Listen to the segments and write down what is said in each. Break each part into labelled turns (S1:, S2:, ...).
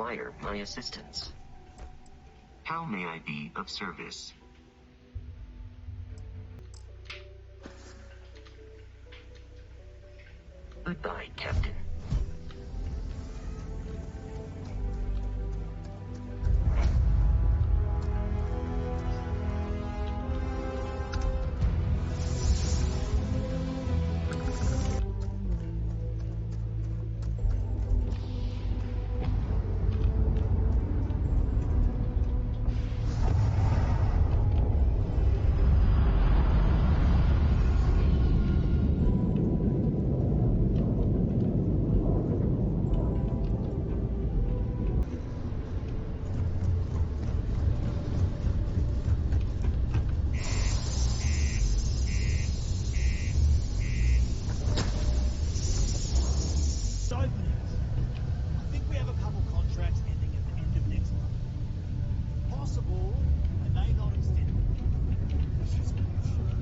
S1: require my assistance. How may I be of service? Goodbye, Captain.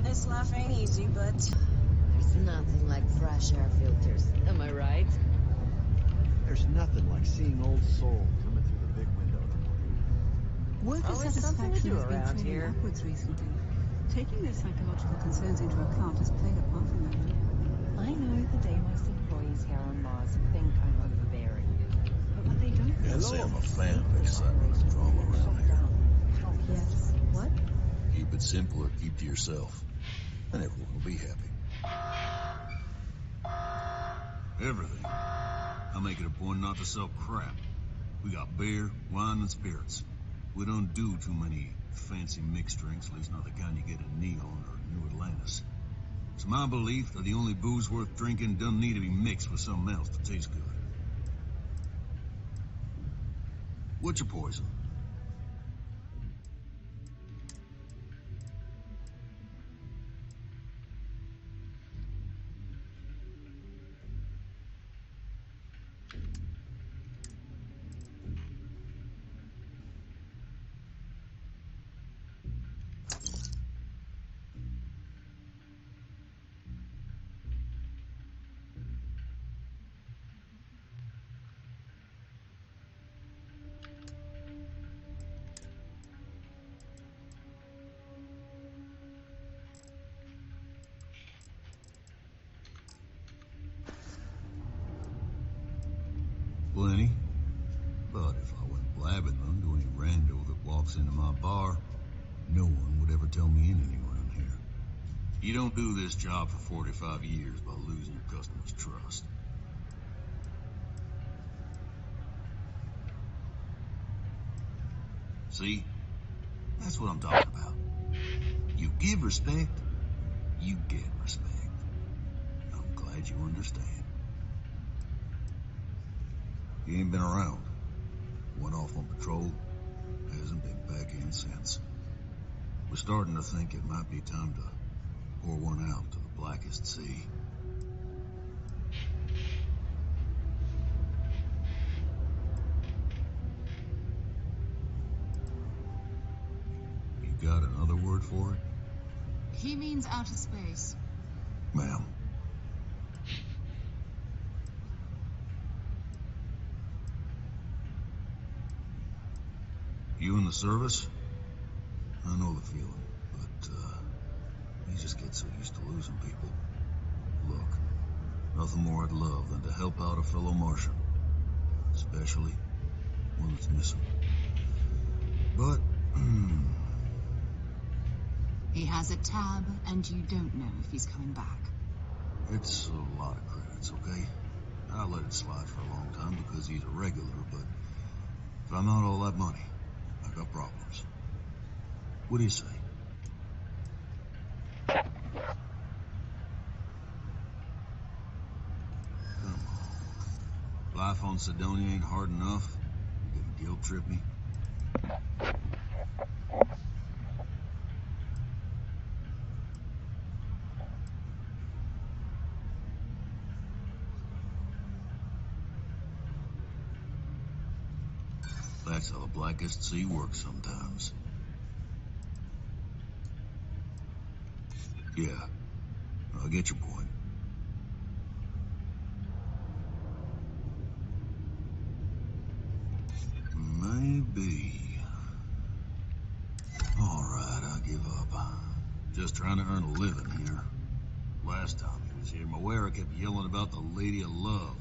S2: This life ain't easy, but
S3: there's nothing like fresh air filters. Am I right?
S4: There's nothing like seeing old soul coming through the big window in the morning.
S5: Worker
S3: Always something to
S5: satisfaction
S3: do
S5: has been
S3: around
S5: trending
S3: here.
S5: upwards recently. Taking their psychological concerns into account has played a part in that.
S6: I know the Deimos employees here on Mars think I'm overbearing, but what they don't know
S7: Can't say I'm a fan of excitement and drama around here.
S5: Yes. What?
S7: Keep it simple or keep to yourself, and everyone will be happy. Everything. I make it a point not to sell crap. We got beer, wine, and spirits. We don't do too many fancy mixed drinks, at least not the kind you get in Neon or New Atlantis. It's my belief that the only booze worth drinking doesn't need to be mixed with something else to taste good. What's your poison? Plenty. But if I went blabbing them to any rando that walks into my bar, no one would ever tell me anything around here. You don't do this job for 45 years by losing your customers' trust. See? That's what I'm talking about. You give respect, you get respect. I'm glad you understand. He ain't been around. Went off on patrol. Hasn't been back in since. We're starting to think it might be time to pour one out to the blackest sea. You got another word for it?
S8: He means outer space.
S7: Ma'am. You in the service? I know the feeling, but, you just get so used to losing people. Look, nothing more I'd love than to help out a fellow Martian. Especially one that's missing. But,
S8: He has a tab, and you don't know if he's coming back.
S7: it's a lot of credits, okay? I let it slide for a long time because he's a regular, but if I'm out all that money, I got problems. What do you say? Come on. Life on Sidonia ain't hard enough. You gonna guilt trip me? That's how the blackest sea works sometimes. Yeah, I get your point. be? Alright, I give up. Just trying to earn a living here. Last time he was here, Moera kept yelling about the Lady of Love,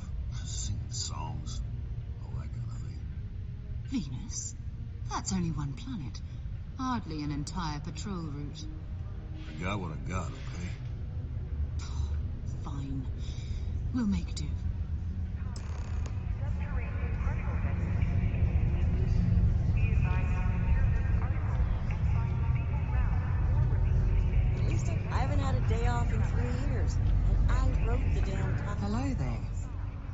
S7: singing songs, all that kind of thing.
S8: Venus? That's only one planet. Hardly an entire patrol route.
S7: I got what I got, okay?
S8: Fine. We'll make do.
S2: At least I haven't had a day off in 3 years. And I wrote the damn time.
S9: Hello there.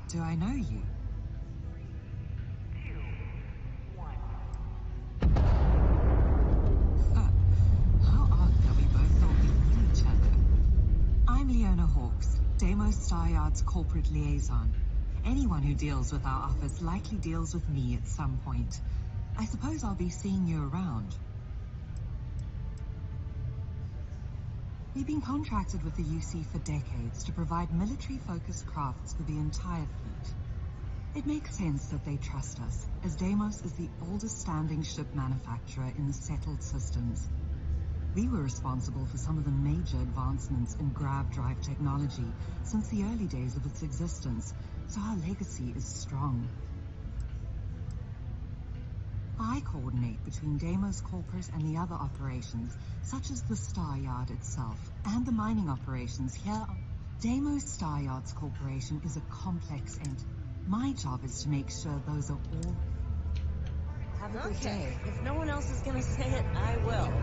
S9: Do I know you? How odd that we both thought we knew each other. I'm Leona Hawks, Deimos Staryard's corporate liaison. Anyone who deals with our office likely deals with me at some point. I suppose I'll be seeing you around. We've been contracted with the UC for decades to provide military-focused crafts for the entire fleet. It makes sense that they trust us, as Deimos is the oldest standing ship manufacturer in the settled systems. We were responsible for some of the major advancements in grav drive technology since the early days of its existence, so our legacy is strong. I coordinate between Deimos Corpus and the other operations, such as the Staryard itself, and the mining operations here. Deimos Staryards Corporation is a complex entity. My job is to make sure those are all...
S2: Have a good day. If no one else is gonna say it, I will.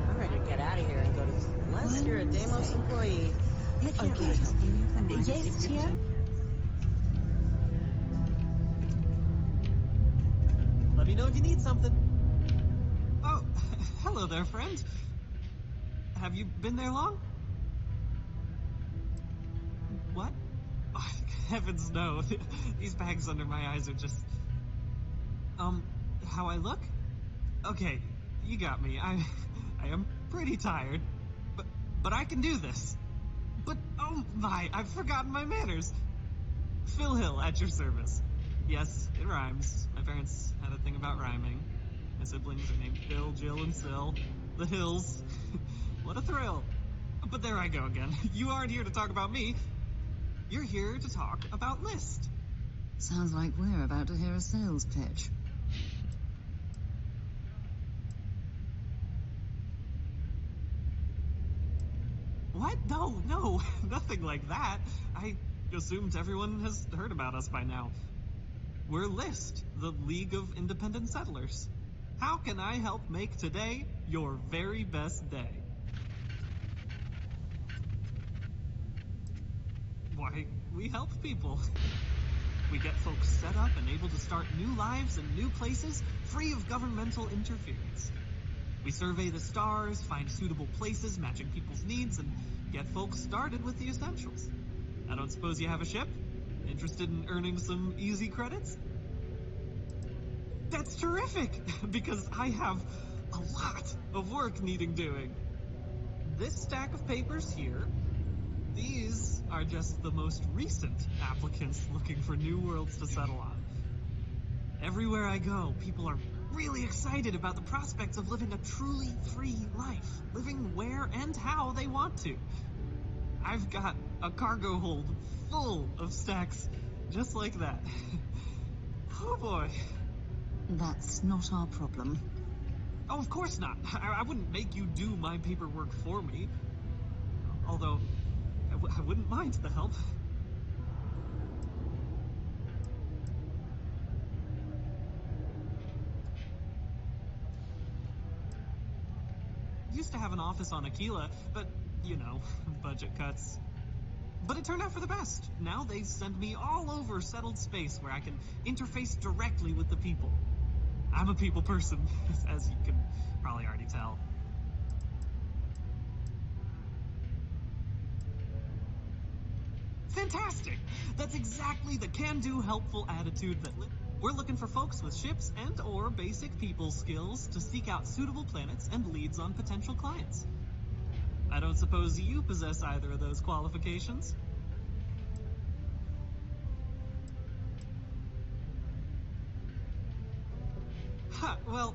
S2: I'm ready to get out of here and go to... Unless you're a Deimos employee. I can't really help you.
S6: Yes, Tia?
S10: Let me know if you need something. Oh, hello there, friend. Have you been there long? What? Oh, heavens no. These bags under my eyes are just... how I look? Okay, you got me. I am pretty tired. But I can do this. But, oh my, I've forgotten my manners. Phil Hill, at your service. Yes, it rhymes. My parents had a thing about rhyming. My siblings are named Phil, Jill, and Sil. The Hills. What a thrill. But there I go again. You aren't here to talk about me. You're here to talk about List.
S8: Sounds like we're about to hear a sales pitch.
S10: What? No, nothing like that. I assumed everyone has heard about us by now. We're List, the League of Independent Settlers. How can I help make today your very best day? Why, we help people. We get folks set up and able to start new lives in new places, free of governmental interference. We survey the stars, find suitable places matching people's needs, and get folks started with the essentials. I don't suppose you have a ship? Interested in earning some easy credits? That's terrific, because I have a lot of work needing doing. This stack of papers here, these are just the most recent applicants looking for new worlds to settle on. Everywhere I go, people are really excited about the prospects of living a truly free life, living where and how they want to. I've got a cargo hold full of stacks just like that. Oh boy.
S8: That's not our problem.
S10: Oh, of course not. I wouldn't make you do my paperwork for me. Although, I wouldn't mind the help. Used to have an office on Aquila, but, you know, budget cuts. But it turned out for the best. Now they send me all over settled space where I can interface directly with the people. I'm a people person, as you can probably already tell. Fantastic! That's exactly the can-do, helpful attitude that we're looking for folks with ships and or basic people skills to seek out suitable planets and leads on potential clients. I don't suppose you possess either of those qualifications? Ha! Well,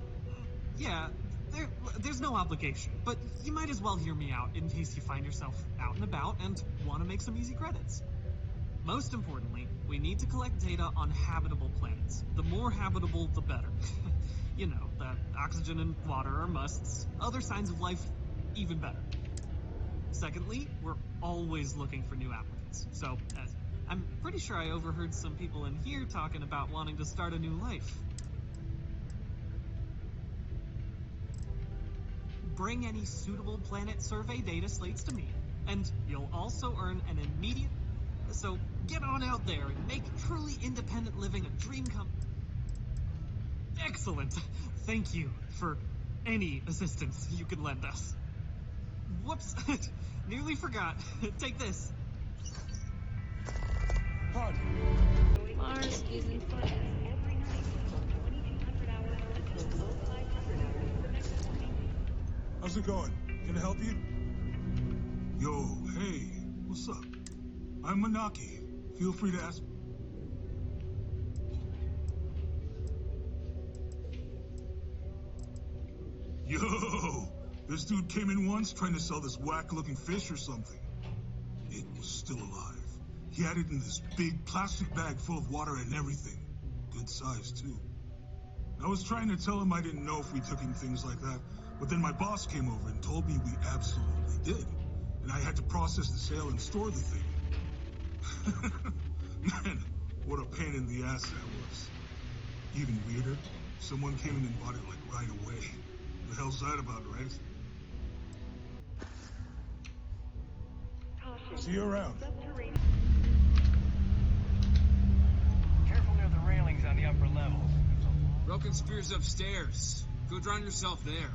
S10: yeah, there's no obligation, but you might as well hear me out in case you find yourself out and about and want to make some easy credits. Most importantly, we need to collect data on habitable planets. The more habitable, the better. You know, the oxygen and water are musts. Other signs of life, even better. Secondly, we're always looking for new applicants. So, I'm pretty sure I overheard some people in here talking about wanting to start a new life. Bring any suitable planet survey data slates to me, and you'll also earn an immediate... So get on out there and make truly independent living a dream come... Excellent! Thank you for any assistance you can lend us. Whoops! Nearly forgot. Take this.
S2: Mars isn't fun.
S11: How's it going? Can I help you?
S7: Yo, hey, what's up? I'm Manaki. Feel free to ask. Yo, this dude came in once trying to sell this whack-looking fish or something. It was still alive. He had it in this big plastic bag full of water and everything. Good size, too. I was trying to tell him I didn't know if we took in things like that, but then my boss came over and told me we absolutely did. And I had to process the sale and store the thing. Man, what a pain in the ass that was. Even weirder, someone came in and bought it like right away. The hell's that about, right?
S11: See you around.
S12: Careful near the railings on the upper levels.
S13: Broken spear's upstairs. Go drown yourself there.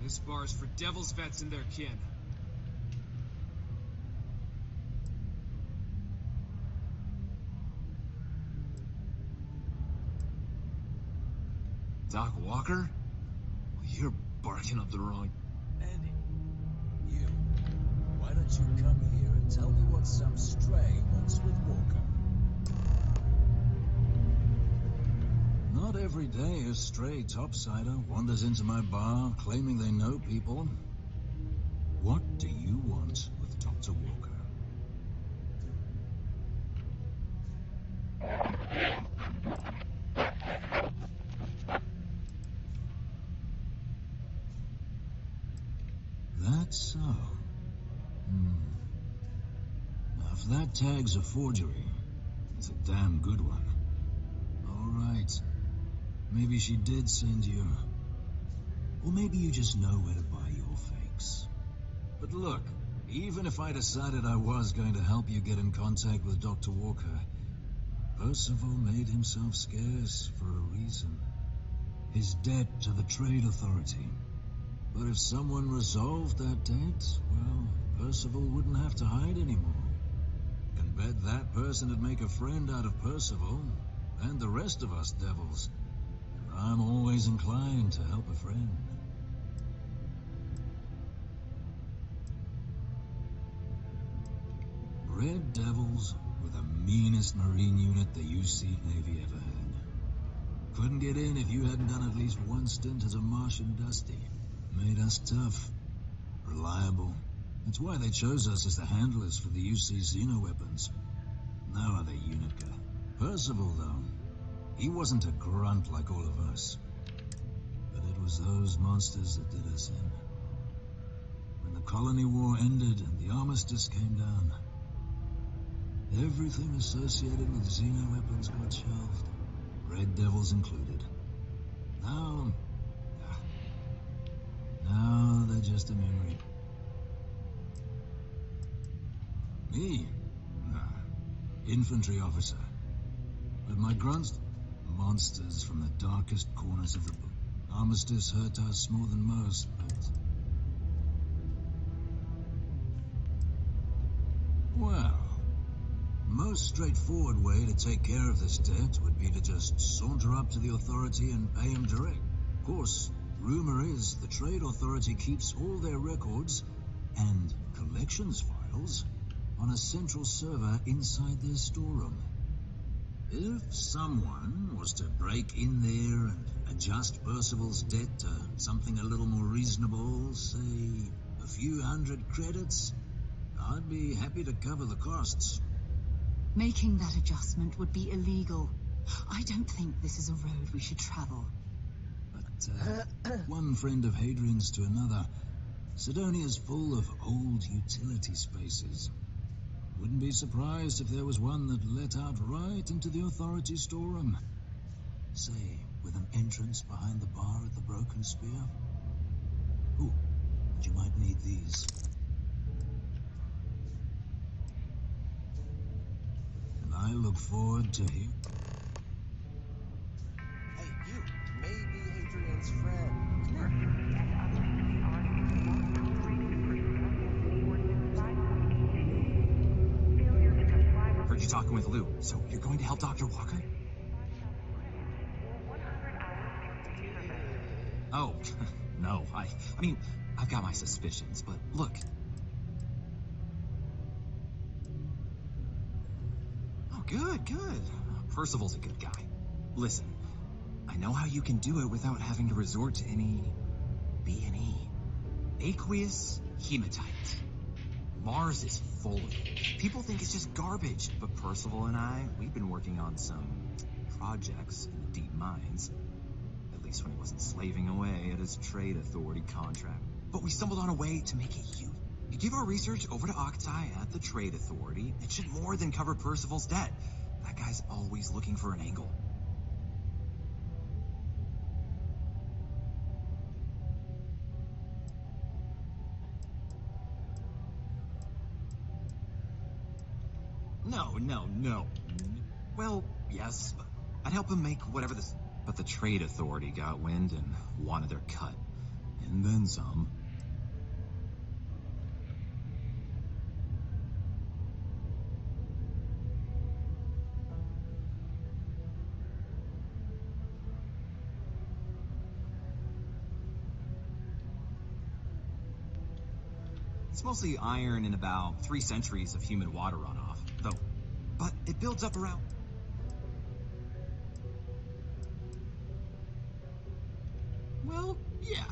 S13: This bar's for devil's vets and their kin.
S14: Doc Walker? Well, you're barking up the wrong...
S15: Andy, you. Why don't you come here and tell me what some stray wants with Walker?
S14: Not every day a stray topsider wanders into my bar claiming they know people. What do you want with Dr. Walker? That's so. Now, if that tag's a forgery, it's a damn good one. All right. Maybe she did send you. Or maybe you just know where to buy your fakes. But look, even if I decided I was going to help you get in contact with Dr. Walker, Percival made himself scarce for a reason. His debt to the Trade Authority. But if someone resolved that debt, well, Percival wouldn't have to hide anymore. Can bet that person would make a friend out of Percival, and the rest of us devils. I'm always inclined to help a friend. Red Devils were the meanest Marine unit the UC Navy ever had. Couldn't get in if you hadn't done at least one stint as a Martian Dusty. Made us tough, reliable. That's why they chose us as the handlers for the UC xeno-weapons. No other unit guy. Percival, though, he wasn't a grunt like all of us. But it was those monsters that did us in. When the colony war ended and the armistice came down, everything associated with xeno-weapons got shelved, Red Devils included. Now they're just a memory. Me? Nah. Infantry officer. But my grunts... monsters from the darkest corners of the book. Armistice hurt us more than most, but... well... most straightforward way to take care of this debt would be to just saunter up to the authority and pay him direct. Of course, rumor is the Trade Authority keeps all their records and collections files on a central server inside their storeroom. If someone was to break in there and adjust Percival's debt to something a little more reasonable, say a few hundred credits, I'd be happy to cover the costs.
S8: Making that adjustment would be illegal. I don't think this is a road we should travel.
S14: But one friend of Hadrian's to another, Sidonia's full of old utility spaces. Wouldn't be surprised if there was one that let out right into the authority storeroom. Say, with an entrance behind the bar at the Broken Spear. Ooh, and you might need these. And I look forward to hearing.
S4: Hey, you! Maybe Hadrian's friend. Come here.
S16: Heard you talking with Lou, so you're going to help Dr. Walker? Oh, no, I mean, I've got my suspicions, but look. Oh, good. Percival's a good guy. Listen, I know how you can do it without having to resort to any B&E. Aqueous hematite. Mars is full of it. People think it's just garbage, but Percival and I, we've been working on some projects in the deep mines. At least when he wasn't slaving away at his trade authority contract. But we stumbled on a way to make it huge. You give our research over to Octai at the trade authority, it should more than cover Percival's debt. That guy's always looking for an angle. No. Well, yes, I'd help him make whatever this... But the trade authority got wind and wanted their cut. And then some. It's mostly iron and about 3 centuries of human water runoff, though. But it builds up around... Well, yeah.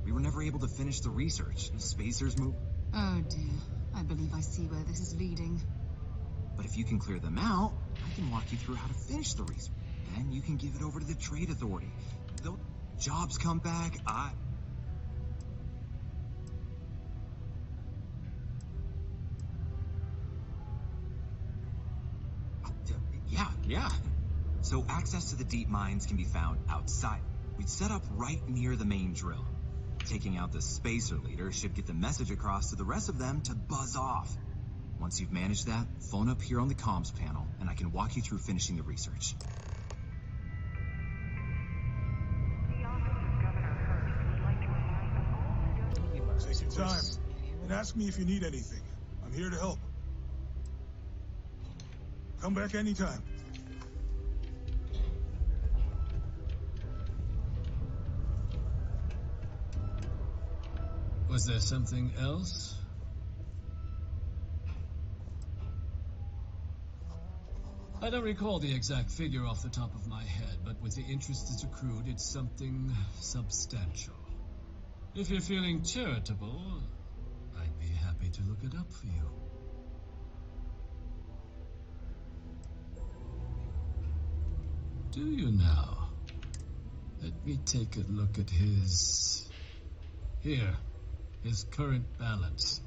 S16: We were never able to finish the research. The spacers move...
S8: Oh dear, I believe I see where this is leading.
S16: But if you can clear them out, I can walk you through how to finish the research. Then you can give it over to the trade authority. Though jobs come back, Yeah. So access to the deep mines can be found outside. We'd set up right near the main drill. Taking out the spacer leader should get the message across to the rest of them to buzz off. Once you've managed that, phone up here on the comms panel, and I can walk you through finishing the research.
S11: Take your time, and ask me if you need anything. I'm here to help. Come back anytime.
S14: Was there something else? I don't recall the exact figure off the top of my head, but with the interest that's accrued, it's something substantial. If you're feeling charitable, I'd be happy to look it up for you. Do you now? Let me take a look at his... Here, his current balance.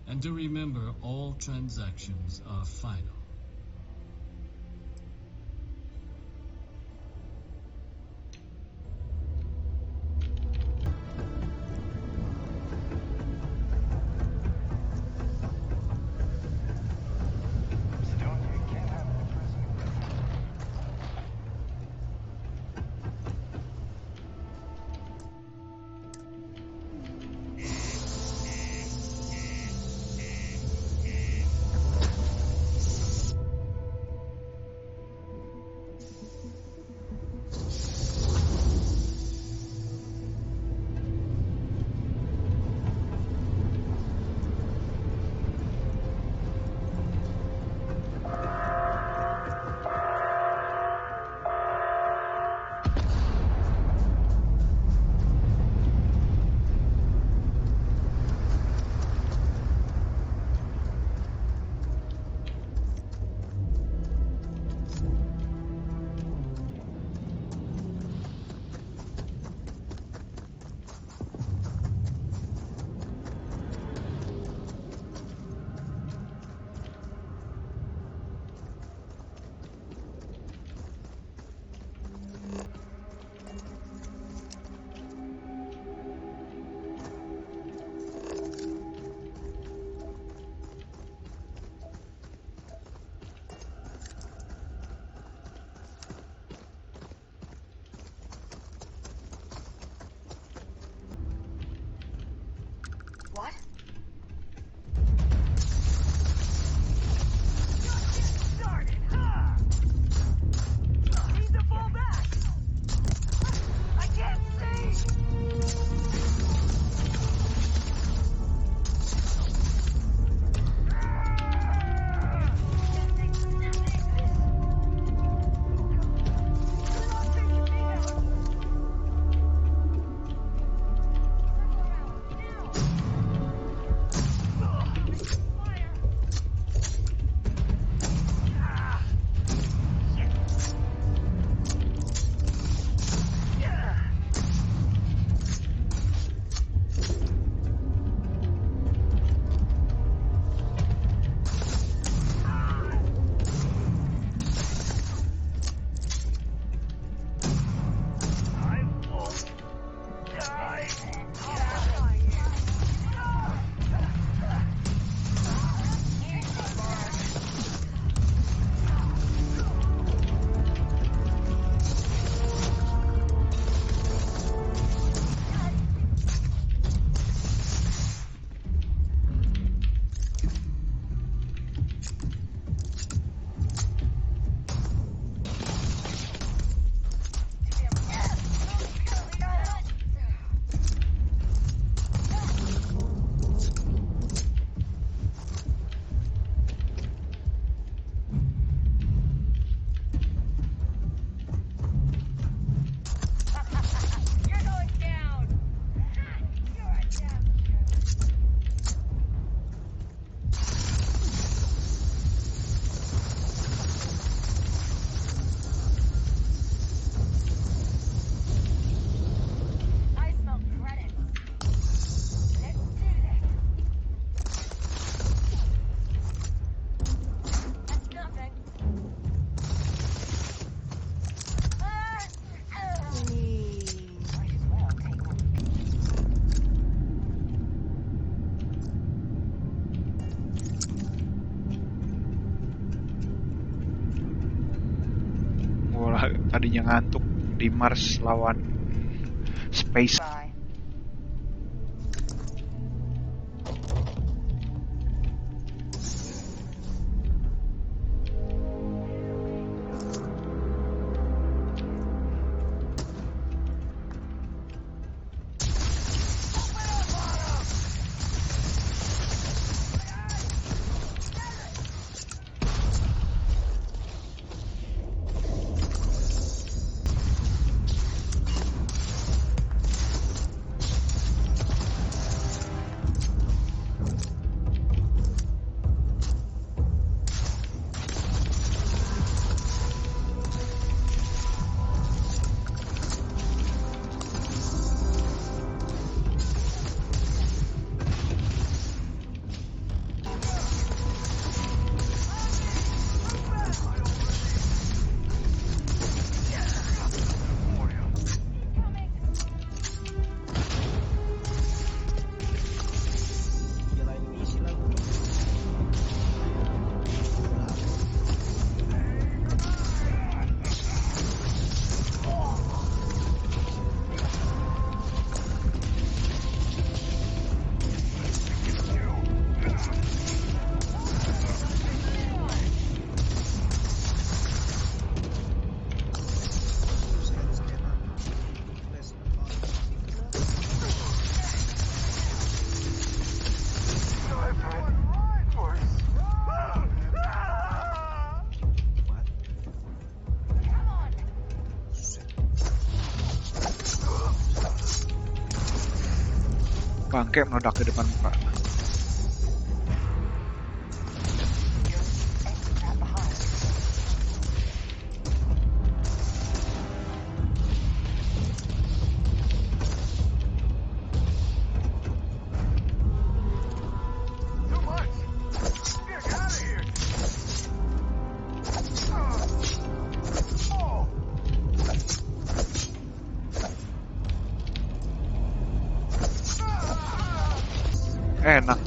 S14: And do remember, all transactions are final.
S12: What? Started, huh? Need to fall back. I can't see.
S17: Tadinya ngantuk di Mars lawan Space. Bangke meledak di depan muka. Enak.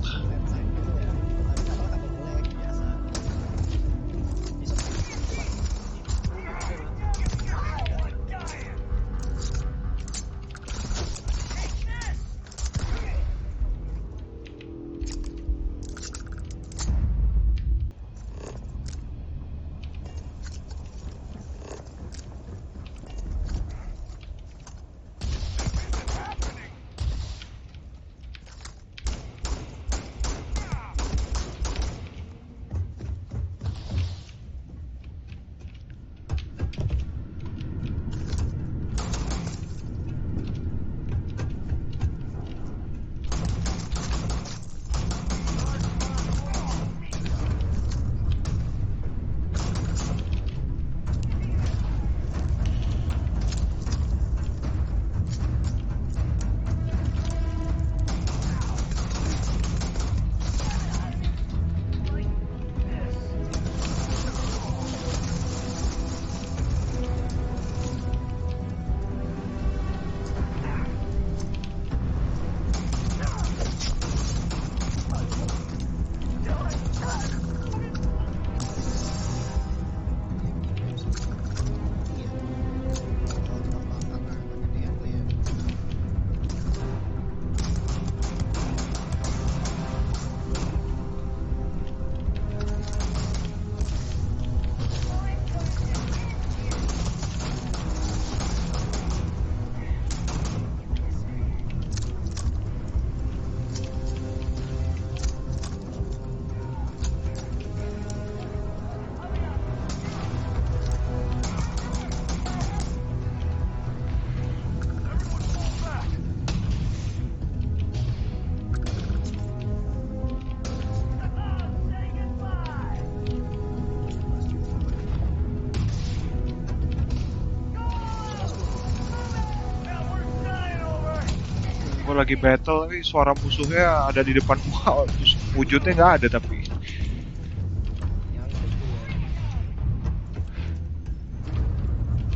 S17: Gue lagi battle, tapi suara musuhnya ada di depan gua. Wujudnya nggak ada tapi.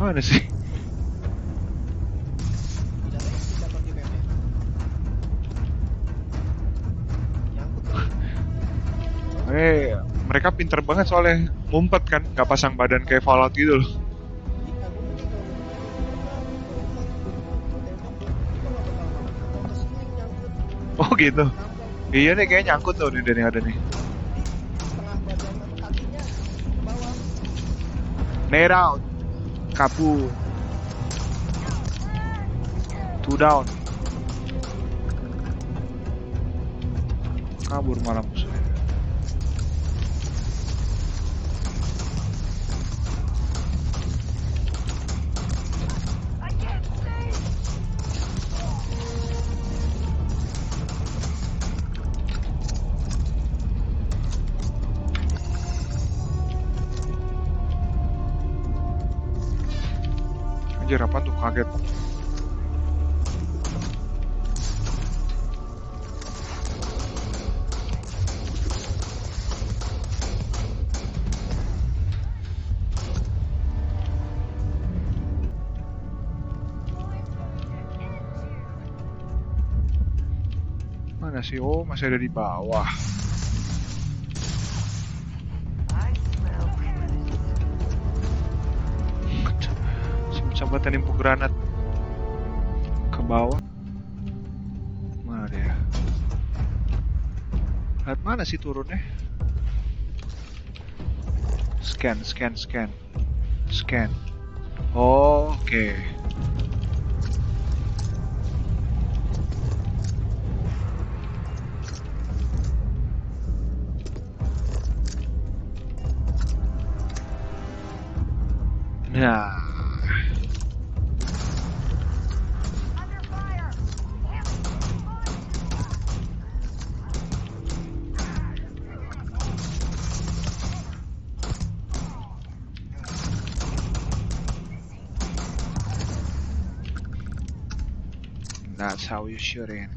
S17: Mana sih? Mereka pinter banget soalnya ngumpet kan, nggak pasang badan kayak Fallout gitu loh. Oh gitu. Iya nih kayak nyangkut tuh nih dari ada nih. Net out. Kabur. 2 down. Kabur malah musuhnya. Anjir, apa tuh, kaget. Mana sih? Oh, masih ada di bawah. Coba nimpuk granat ke bawah. Mana dia? Lihat mana sih turunnya? Scan. Oh, oke. Nah. That's how you shoot it.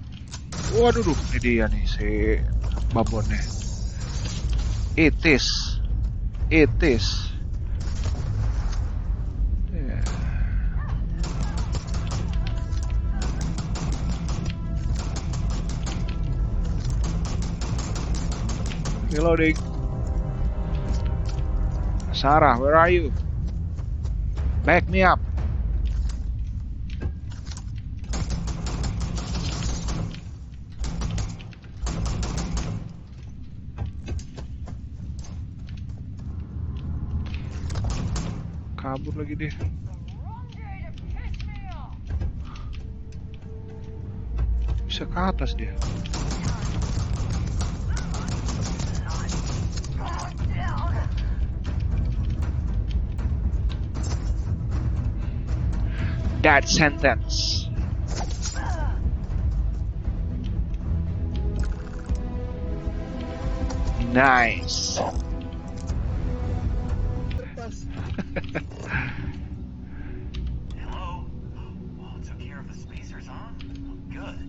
S17: Waduh, ini dia nih si babonnya. It is. Yeah. Reloading. Sarah, where are you? Back me up. Kabur lagi deh. Bisa ke atas dia. That sentence. Nice.
S12: Hello? Well, it took care of the spacers, huh? Good.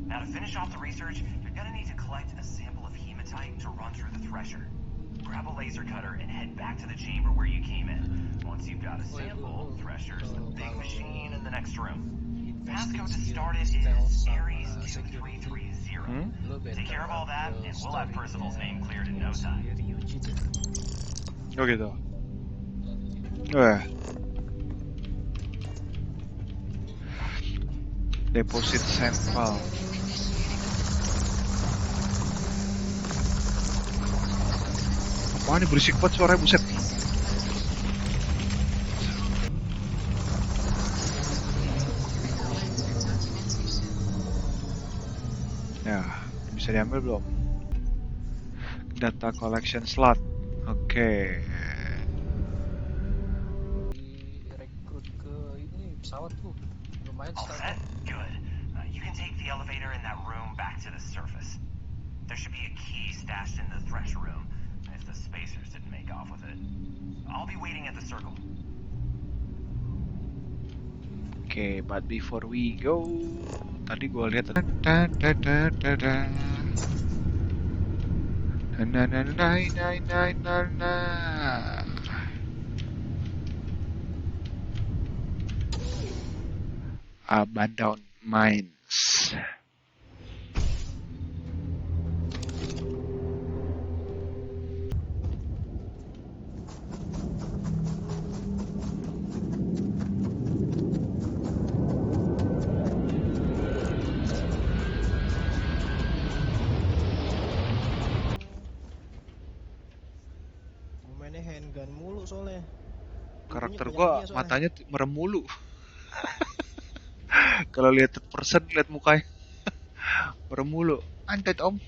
S12: Now to finish off the research, you're gonna need to collect a sample of hematite to run through the thresher. Grab a laser cutter and head back to the chamber where you came in. Once you've got a sample, thresher's the big machine in the next room. Passcode to start it is Aries 2330. Take care of all that, and we'll have Percival's name cleared in no time.
S17: Oh gitu. Deposit sampel. Wah, ini berisik banget suaranya, buset. Ya, bisa diambil belum? Data collection slot. Oke.
S18: Rekrut ke ini pesawat tuh. Lumayan
S12: All set? Good. You can take the elevator in that room back to the surface. There should be a key stashed in the thresh room if the spacers didn't make off with it. I'll be waiting at the circle.
S17: Okay, but before we go, Tadi gua lihat abandoned mines.
S18: Mainnya handgun mulu soalnya. Pelurunya
S17: Karakter gua
S18: banyak-banyak soalnya.
S17: matanya merem mulu. Kalau lihat person, lihat mukanya merem mulu. Antet om.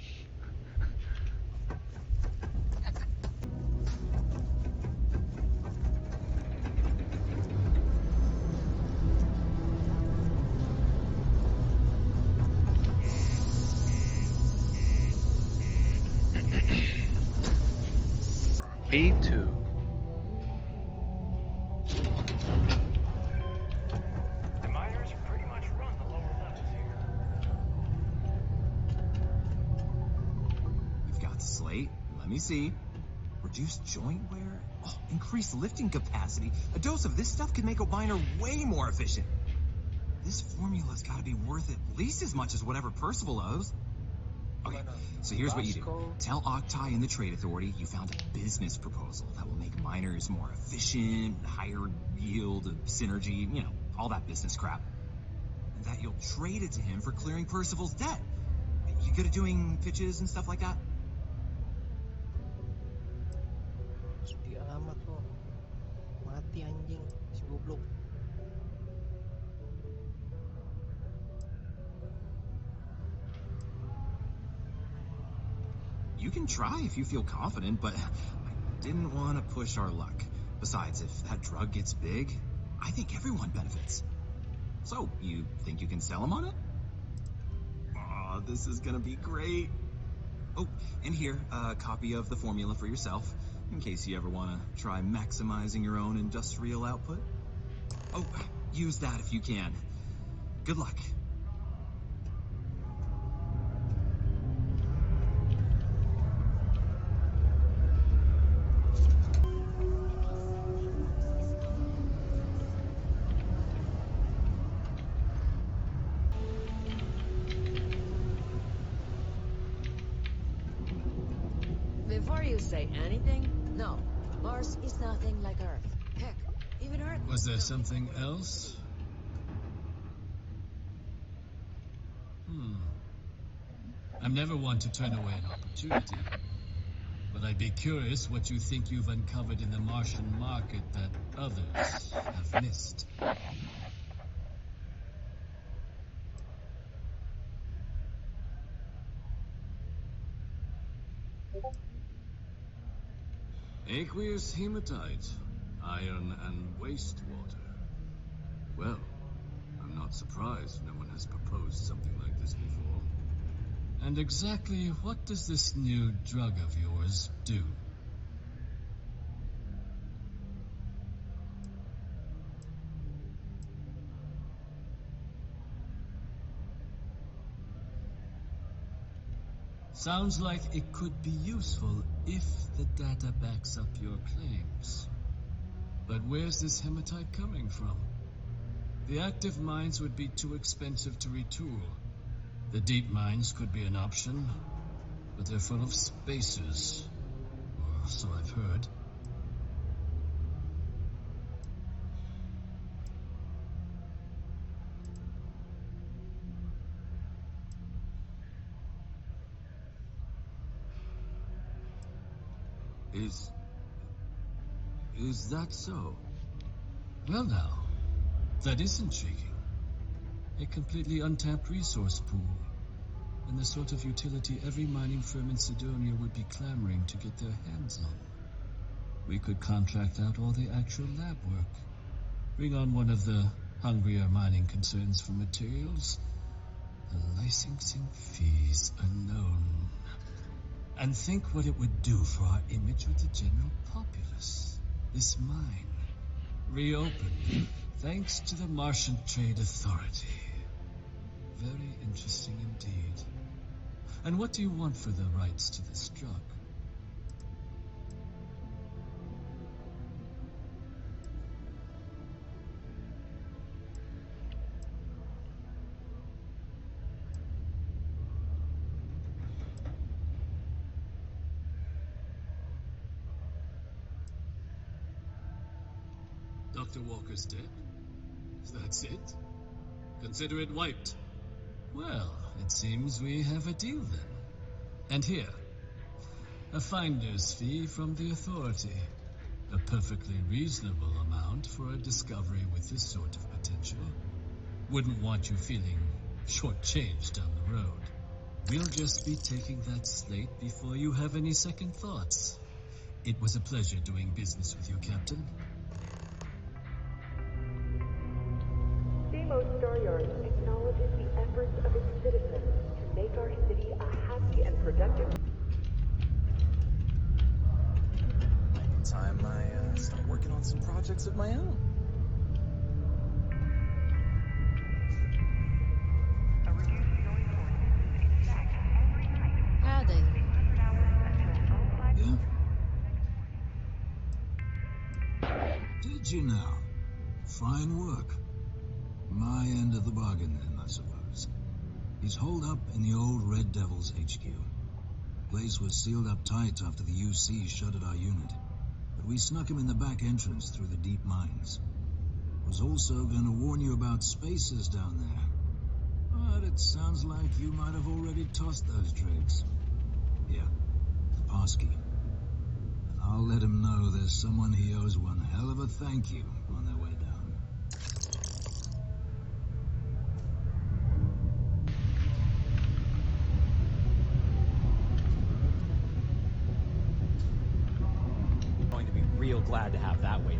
S17: P2.
S12: The miners pretty much run the lower levels here.
S16: We've got slate. Let me see. Reduced joint wear. Oh, increased lifting capacity. A dose of this stuff could make a miner way more efficient. This formula's got to be worth at least as much as whatever Percival owes. Okay, so here's what you do. Tell Octai and the Trade Authority you found a business proposal that will make miners more efficient, higher yield, synergy, you know, all that business crap. And that you'll trade it to him for clearing Percival's debt. You good at doing pitches and stuff like that?
S18: Sedih amat lo. Mati anjing, si goblok.
S16: You can try if you feel confident, but I didn't want to push our luck. Besides, if that drug gets big, I think everyone benefits. So, you think you can sell them on it? Oh, this is gonna be great. Oh, and here, a copy of the formula for yourself, in case you ever want to try maximizing your own industrial output. Oh, use that if you can. Good luck.
S2: Before you say anything, no. Mars is nothing like Earth. Heck, even Earth...
S13: Was there something else? I'm never one to turn away an opportunity. But I'd be curious what you think you've uncovered in the Martian market that others have missed.
S14: Aqueous hematite, iron and wastewater. Well, I'm not surprised no one has proposed something like this before.
S13: And exactly what does this new drug of yours do? Sounds like it could be useful if the data backs up your claims. But where's this hematite coming from? The active mines would be too expensive to retool. The deep mines could be an option, but they're full of spacers. Or so I've heard.
S14: Is that so?
S13: Well now, that is intriguing. A completely untapped resource pool, and the sort of utility every mining firm in Sidonia would be clamoring to get their hands on. We could contract out all the actual lab work, bring on one of the hungrier mining concerns for materials, the licensing fees alone. And think what it would do for our image with the general populace. This mine, reopened, thanks to the Martian Trade Authority. Very interesting indeed. And what do you want for the rights to this drug? Dr. Walker's dead? That's it? Consider it wiped. Well, it seems we have a deal then. And here, a finder's fee from the authority. A perfectly reasonable amount for a discovery with this sort of potential. Wouldn't want you feeling shortchanged down the road. We'll just be taking that slate before you have any second thoughts. It was a pleasure doing business with you, Captain.
S19: Deimos Staryard acknowledges the efforts of its citizens to make our city a happy and productive.
S12: Might be time I start working on some projects of my own.
S3: Howdy.
S14: Yeah? Did you now? Fine work. My end of the bargain, then, I suppose. He's holed up in the old Red Devil's HQ. Place was sealed up tight after the UC shuttered our unit, but we snuck him in the back entrance through the deep mines. Was also going to warn you about spacers down there. But it sounds like you might have already tossed those drakes. Yeah, the passkey. And I'll let him know there's someone he owes one hell of a thank you on their way down.
S12: Going to be real glad to have that way